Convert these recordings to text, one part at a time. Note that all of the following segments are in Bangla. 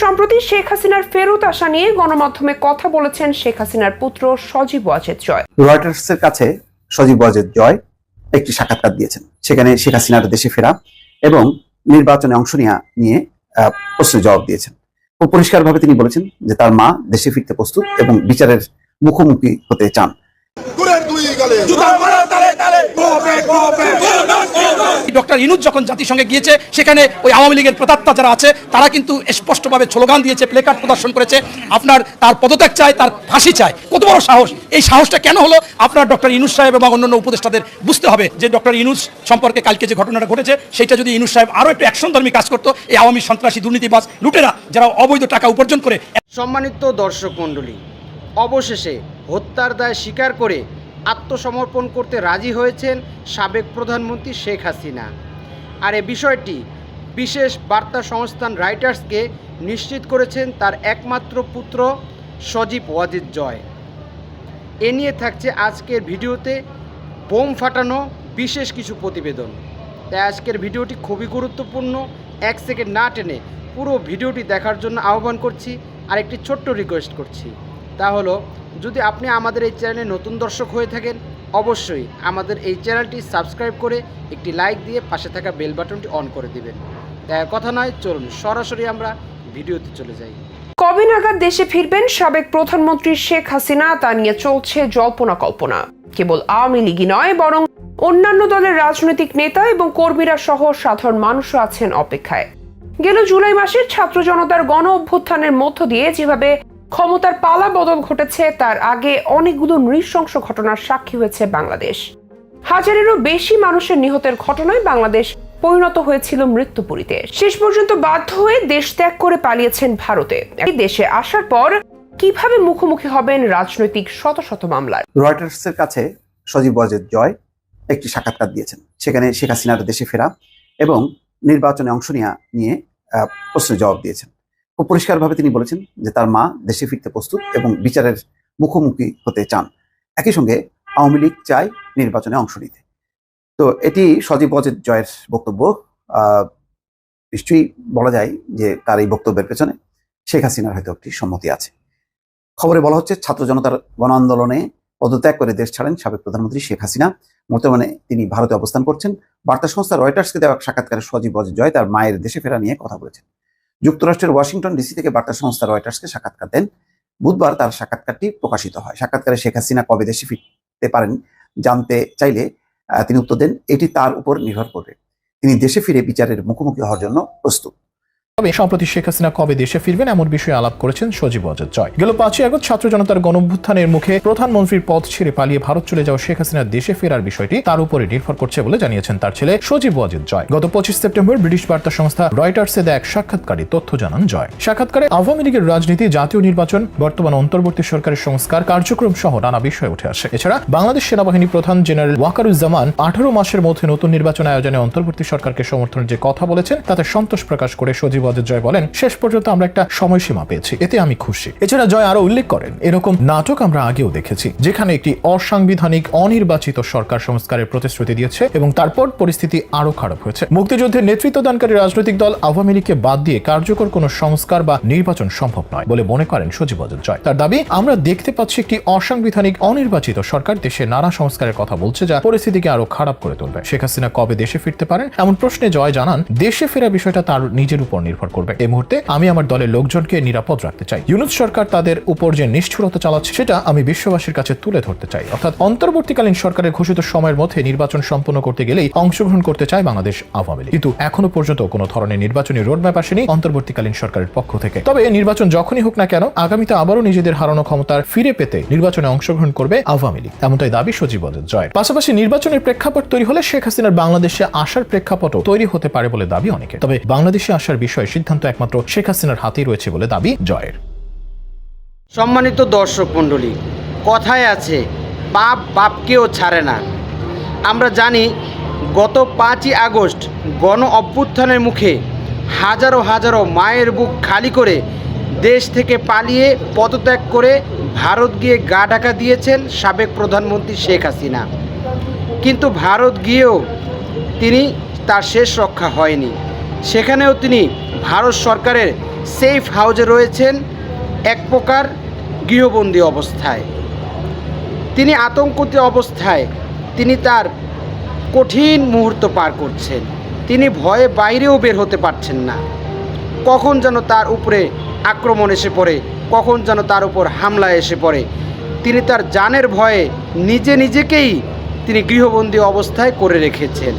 সম্প্রতি শেখ হাসিনার ফেরত আসা নিয়ে গণমাধ্যমে কথা বলেছেন শেখ হাসিনার পুত্র সজীব ওয়াজেদ জয়। রয়টার্সের কাছে সজীব ওয়াজেদ জয় একটি সাক্ষাৎকার দিয়েছেন। সেখানে শেখ হাসিনার দেশে ফেরা এবং নির্বাচনে অংশ নিয়ে প্রশ্নের জবাব দিয়েছেন। খুব পরিষ্কারভাবে তিনি বলেছেন যে তার মা দেশে ফিরতে প্রস্তুত এবং বিচারের মুখোমুখি হতে চান। ডক্টর ইউনূস যখন জাতিসংঘে গিয়েছে সেখানে ওই আওয়ামী লীগের প্রেতাত্মা যারা আছে তারা কিন্তু স্পষ্টভাবে স্লোগান দিয়েছে, প্লেকার্ড প্রদর্শন করেছে, আপনার তার পদত্যাগ চাই, তার ফাঁসি চাই। কত বড় সাহস! এই সাহসটা কেন হলো? আপনার ডক্টর ইউনূস সাহেব এবং অন্যান্য উপদেষ্টাদের বুঝতে হবে যে ডক্টর ইউনূস সম্পর্কে কালকে যে ঘটনাটা ঘটেছে সেটা যদি ইউনূস সাহেব আরও একটু অ্যাকশনধর্মী কাজ করতো, এই আওয়ামী সন্ত্রাসী দুর্নীতিবাজ লুটেরা যারা অবৈধ টাকা উপার্জন করে। সম্মানিত দর্শক মণ্ডলী, অবশেষে হত্যার দায় স্বীকার করে আত্মসমর্পণ করতে রাজি হয়েছেন সাবেক প্রধানমন্ত্রী শেখ হাসিনা। আর এ বিষয়টি বিশেষ বার্তা সংস্থান রয়টার্সকে নিশ্চিত করেছেন তার একমাত্র পুত্র সজীব ওয়াজেদ জয়। এ নিয়ে থাকছে আজকের ভিডিওতে বোম ফাটানো বিশেষ কিছু প্রতিবেদন। তাই আজকের ভিডিওটি খুবই গুরুত্বপূর্ণ। 1 সেকেন্ড না টেনে পুরো ভিডিওটি দেখার জন্য আহ্বান করছি। আর একটি ছোট্ট রিকোয়েস্ট করছি, তা হলো যদি আপনি আমাদের এই চ্যানেলে নতুন দর্শক হয়ে থাকেন অবশ্যই আমাদের এই চ্যানেলটি সাবস্ক্রাইব করে একটি লাইক দিয়ে পাশে থাকা বেল বাটনটি অন করে দিবেন। তাই কথা নয়, চলুন সরাসরি আমরা ভিডিওতে চলে যাই। কবে নাগাদ দেশে ফিরবেন সাবেক প্রধানমন্ত্রী শেখ হাসিনা তা নিয়ে চলছে জল্পনা কল্পনা। কেবল আওয়ামী লীগই নয়, বরং অন্যান্য দলের রাজনৈতিক নেতা এবং কর্মীরা সহ সাধারণ মানুষও আছেন অপেক্ষায়। গেল জুলাই মাসের ছাত্র জনতার গণ অভ্যুত্থানের মধ্য দিয়ে যেভাবে ক্ষমতার পালা বদল ঘটেছে, তার আগে অনেকগুলো নৃশংস ঘটনার সাক্ষী হয়েছে বাংলাদেশ। হাজারেরও বেশি মানুষের নিহতের ঘটনায় বাংলাদেশ পরিণত হয়েছিল মৃত্যুপুরীতে। শেষ পর্যন্ত বাধ্য হয়ে দেশ ত্যাগ করে পালিয়েছেন ভারতে। এই দেশে আসার পর কিভাবে মুখোমুখি হবেন রাজনৈতিক শত শত মামলার? রয়টার্সের কাছে সজীব ওয়াজেদ জয় একটি সাক্ষাৎকার দিয়েছেন। সেখানে শেখ হাসিনার দেশে ফেরা এবং নির্বাচনে অংশ নিয়ে প্রশ্নের জবাব দিয়েছেন। খুব পরিষ্কারভাবে তিনি বলেছেন যে তার মা দেশে ফিরতে প্রস্তুত এবং বিচারের মুখোমুখি হতে চান। একই সঙ্গে আওয়ামী লীগ চায় নির্বাচনে অংশ নিতে। তো এটি সজীব ওয়াজেদ জয়ের বক্তব্য। নিশ্চয়ই বলা যায় যে তার এই বক্তব্যের পেছনে শেখ হাসিনার হয়তো একটি সম্মতি আছে। খবরে বলা হচ্ছে ছাত্র জনতার গণ আন্দোলনে পদত্যাগ করে দেশ ছাড়েন সাবেক প্রধানমন্ত্রী শেখ হাসিনা। বর্তমানে তিনি ভারতে অবস্থান করছেন। বার্তা সংস্থা রয়টার্সকে দেওয়া সাক্ষাৎকারে সজীব ওয়াজেদ জয় তার মায়ের দেশে ফেরা নিয়ে কথা বলেছেন। যুক্তরাষ্ট্রের ওয়াশিংটন ডিসি থেকে বার্তা সংস্থা রয়টার্সকে সাক্ষাৎকার দেন। বুধবার তার সাক্ষাৎকারটি প্রকাশিত হয়। সাক্ষাৎকারে শেখ হাসিনা কবে দেশে ফিরতে পারেন জানতে চাইলে তিনি উত্তর দেন, এটি তার উপর নির্ভর করবে। তিনি দেশে ফিরে বিচারের মুখোমুখি হওয়ার জন্য প্রস্তুত। তবে সম্প্রতি শেখ হাসিনা কবে দেশে ফিরবেন এমন বিষয়ে আলাপ করেছেন সজীব ওয়াজেদ জয়। গেল 5ই আগস্ট ছাত্র জনতার গণঅভ্যুত্থানের মুখে প্রধানমন্ত্রীর পদ ছেড়ে পালিয়ে ভারত চলে যাওয়া শেখ হাসিনার দেশে ফেরার বিষয়টি তার উপরে নির্ভর করছে বলে জানিয়েছেন তার ছেলে সজীব ওয়াজেদ জয়। গত 25 সেপ্টেম্বর ব্রিটিশ বার্তা সংস্থা রয়টার্সে দেয়া এক সাক্ষাৎকারে তথ্য জানান জয়। সাক্ষাৎকারে আওয়ামী লীগের রাজনীতি, জাতীয় নির্বাচন, বর্তমান অন্তর্বর্তী সরকারের সংস্কার কার্যক্রম সহ নানা বিষয় উঠে আসে। এছাড়া বাংলাদেশ সেনাবাহিনী প্রধান জেনারেল ওয়াকারুজ্জামান 18 মাসের মধ্যে নতুন নির্বাচন আয়োজনে অন্তর্বর্তী সরকারকে সমর্থনের যে কথা বলেছেন তাতে সন্তোষ প্রকাশ করে সজীব ওয়াজেদ জয় বলেন, শেষ পর্যন্ত আমরা একটা সময়সীমা পেয়েছি, এতে আমি খুশি। এছাড়া জয় আরো উল্লেখ করেন, এরকম নাটক আমরা আগেও দেখেছি যেখানে একটি অসাংবিধানিক অনির্বাচিত সরকার সংস্কারের প্রতিশ্রুতি দিয়েছে এবং তারপর পরিস্থিতি আরো খারাপ হয়েছে। মুক্তিযুদ্ধের নেতৃত্ব দানকারী রাজনৈতিক দল আওয়ামী লীগকে বাদ দিয়ে কার্যকর কোনো সংস্কার বা নির্বাচন সম্ভব নয় বলে মনে করেন সজীব ওয়াজেদ জয়। তার দাবি, আমরা দেখতে পাচ্ছি একটি অসাংবিধানিক অনির্বাচিত সরকার দেশে নানা সংস্কারের কথা বলছে যা পরিস্থিতিকে আরো খারাপ করে তুলবে। শেখ হাসিনা কবে দেশে ফিরতে পারেন এমন প্রশ্নে জয় জানান, দেশে ফেরা বিষয়টা তার নিজের উপর নির্ভর করবে। এই মুহূর্তে আমি আমার দলের লোকজনকে নিরাপদ রাখতে চাই। ইউনূস সরকার তাদের উপর যে নিষ্ঠুরতা চালাচ্ছে সেটা আমি বিশ্ববাসীর কাছে তুলে ধরতে চাই। অর্থাৎ অন্তর্বর্তীকালীন সরকারের ঘোষিত সময়ের মধ্যে নির্বাচন সম্পন্ন করতে গেলেই অংশগ্রহণ করতে চায় বাংলাদেশ আওয়ামী লীগ। কিন্তু এখনো পর্যন্ত কোনো ধরনের নির্বাচনী রোডম্যাপ আসেনি অন্তর্বর্তীকালীন সরকারের পক্ষ থেকে। তবে নির্বাচন যখনই হোক না কেন আগামীতে আবারও নিজেদের হারানো ক্ষমতার ফিরে পেতে নির্বাচনে অংশগ্রহণ করবে আওয়ামী লীগ, এমনটাই দাবি সজীব ওয়াজেদ জয়। পাশাপাশি নির্বাচনের প্রেক্ষাপট তৈরি হলে শেখ হাসিনার বাংলাদেশে আসার প্রেক্ষাপটও তৈরি হতে পারে বলে দাবি অনেকে। তবে বাংলাদেশে আসার বিষয়ে সিদ্ধান্ত একমাত্র শেখ হাসিনার হাতেই রয়েছে বলে দাবি জয়ের। সম্মানিত দর্শক মণ্ডলী, কথায় আছে বাপ বাপকেও ছাড়ে না। আমরা জানি গত 5ই আগস্ট গণ অভ্যুত্থানের মুখে হাজারো হাজারো মায়ের বুক খালি করে দেশ থেকে পালিয়ে পদত্যাগ করে ভারত গিয়ে গা ঢাকা দিয়েছেন সাবেক প্রধানমন্ত্রী শেখ হাসিনা। কিন্তু ভারত গিয়েও তার শেষ রক্ষা হয়নি। সেখানেও তিনি ভারত সরকারের সেফ হাউজে রয়েছেন এক প্রকার গৃহবন্দী অবস্থায়। তিনি আতঙ্কিত অবস্থায় তিনি তার কঠিন মুহূর্ত পার করছেন। তিনি ভয়ে বাইরেও বের হতে পারছেন না। কখন যেন তার উপরে আক্রমণ এসে পড়ে, কখন যেন তার উপর হামলা এসে পড়ে। তিনি তার জানের ভয়ে নিজেকেই তিনি গৃহবন্দী অবস্থায় করে রেখেছেন।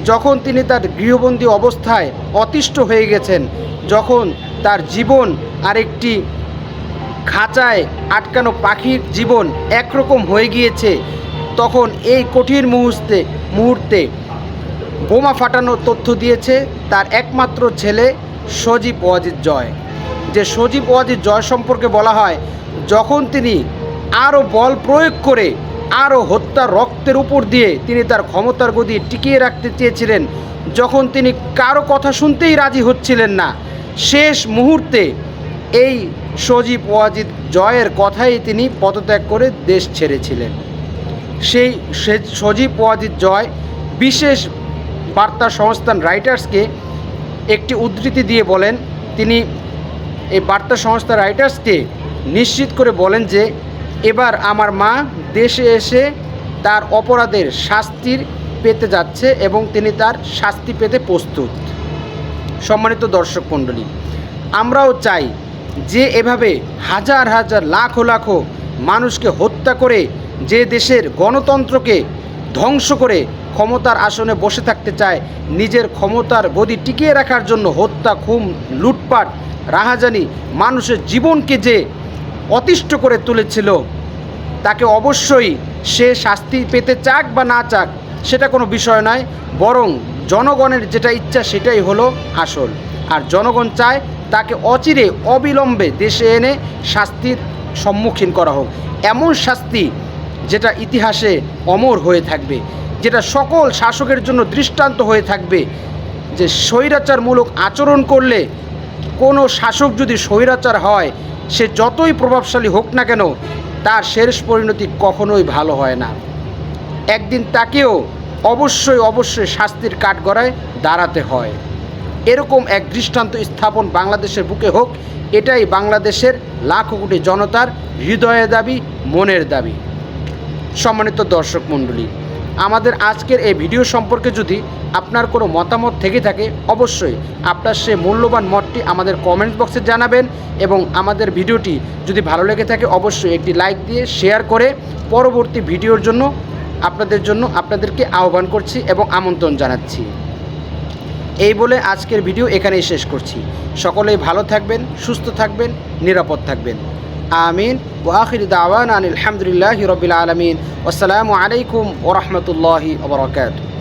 যখন তিনি তার গৃহবন্দী অবস্থায় অতিষ্ঠ হয়ে গেছেন, যখন তার জীবন আরেকটি খাঁচায় আটকানো পাখির জীবন একরকম হয়ে গিয়েছে, তখন এই কঠিন মুহূর্তে বোমা ফাটানোর তথ্য দিয়েছে তার একমাত্র ছেলে সজীব ওয়াজিদ জয়। যে সজীব ওয়াজিদ জয় সম্পর্কে বলা হয়, যখন তিনি আরও বল প্রয়োগ করে আরও হত্যা রক্তের উপর দিয়ে তিনি তার ক্ষমতার গদি টিকিয়ে রাখতে চেয়েছিলেন, যখন তিনি কারো কথা শুনতেই রাজি হচ্ছিলেন না, শেষ মুহূর্তে এই সজীব ওয়াজিদ জয়ের কথাই তিনি পদত্যাগ করে দেশ ছেড়েছিলেন। সেই সজীব ওয়াজিদ জয় বিশেষ বার্তা সংস্থান রাইটার্সকে একটি উদ্ধৃতি দিয়ে বলেন, তিনি এই বার্তা সংস্থা রাইটার্সকে নিশ্চিত করে বলেন যে এবার আমার মা দেশে এসে তার অপরাধের শাস্তির পেতে যাচ্ছে এবং তিনি তার শাস্তি পেতে প্রস্তুত। সম্মানিত দর্শক মণ্ডলী, আমরাও চাই যে এভাবে হাজার হাজার লাখো লাখো মানুষকে হত্যা করে যে দেশের গণতন্ত্রকে ধ্বংস করে ক্ষমতার আসনে বসে থাকতে চায়, নিজের ক্ষমতার গদি টিকিয়ে রাখার জন্য হত্যা, খুন, লুটপাট, রাহাজানি, মানুষের জীবনকে যে অতিষ্ঠ করে তুলেছিল, তাকে অবশ্যই সে শাস্তি পেতে চাক বা না চাক সেটা কোনো বিষয় নয়, বরং জনগণের যেটা ইচ্ছা সেটাই হলো আসল। আর জনগণ চায় তাকে অচিরে অবিলম্বে দেশে এনে শাস্তির সম্মুখীন করা হোক, এমন শাস্তি যেটা ইতিহাসে অমর হয়ে থাকবে, যেটা সকল শাসকের জন্য দৃষ্টান্ত হয়ে থাকবে। যে স্বৈরাচারমূলক আচরণ করলে কোনো শাসক যদি স্বৈরাচার হয়, সে যতই প্রভাবশালী হোক না কেন, তার শেষ পরিণতি কখনোই ভালো হয় না। একদিন তাকেও অবশ্যই শাস্তির কাঠগড়ায় দাঁড়াতে হয়। এরকম এক দৃষ্টান্ত স্থাপন বাংলাদেশের বুকে হোক, এটাই বাংলাদেশের লাখো কোটি জনতার হৃদয়ের দাবি, মনের দাবি। সম্মানিত দর্শক মণ্ডলী, আমাদের আজকের এই ভিডিও সম্পর্কে যদি আপনার কোনো মতামত থেকে থাকে, অবশ্যই আপনার সেই মূল্যবান মতটি আমাদের কমেন্ট বক্সে জানাবেন এবং আমাদের ভিডিওটি যদি ভালো লেগে থাকে অবশ্যই একটি লাইক দিয়ে শেয়ার করে পরবর্তী ভিডিওর জন্য আপনাদেরকে আহ্বান করছি এবং আমন্ত্রণ জানাচ্ছি। এই বলে আজকের ভিডিও এখানেই শেষ করছি। সকলেই ভালো থাকবেন, সুস্থ থাকবেন, নিরাপদ থাকবেন। আমিন ওয়া আখিরু দাওয়ানা আলহামদুলিল্লাহি রাব্বিল আলামিন। আসসালামু আলাইকুম ওয়া রাহমাতুল্লাহি ওয়া বারাকাতুহু।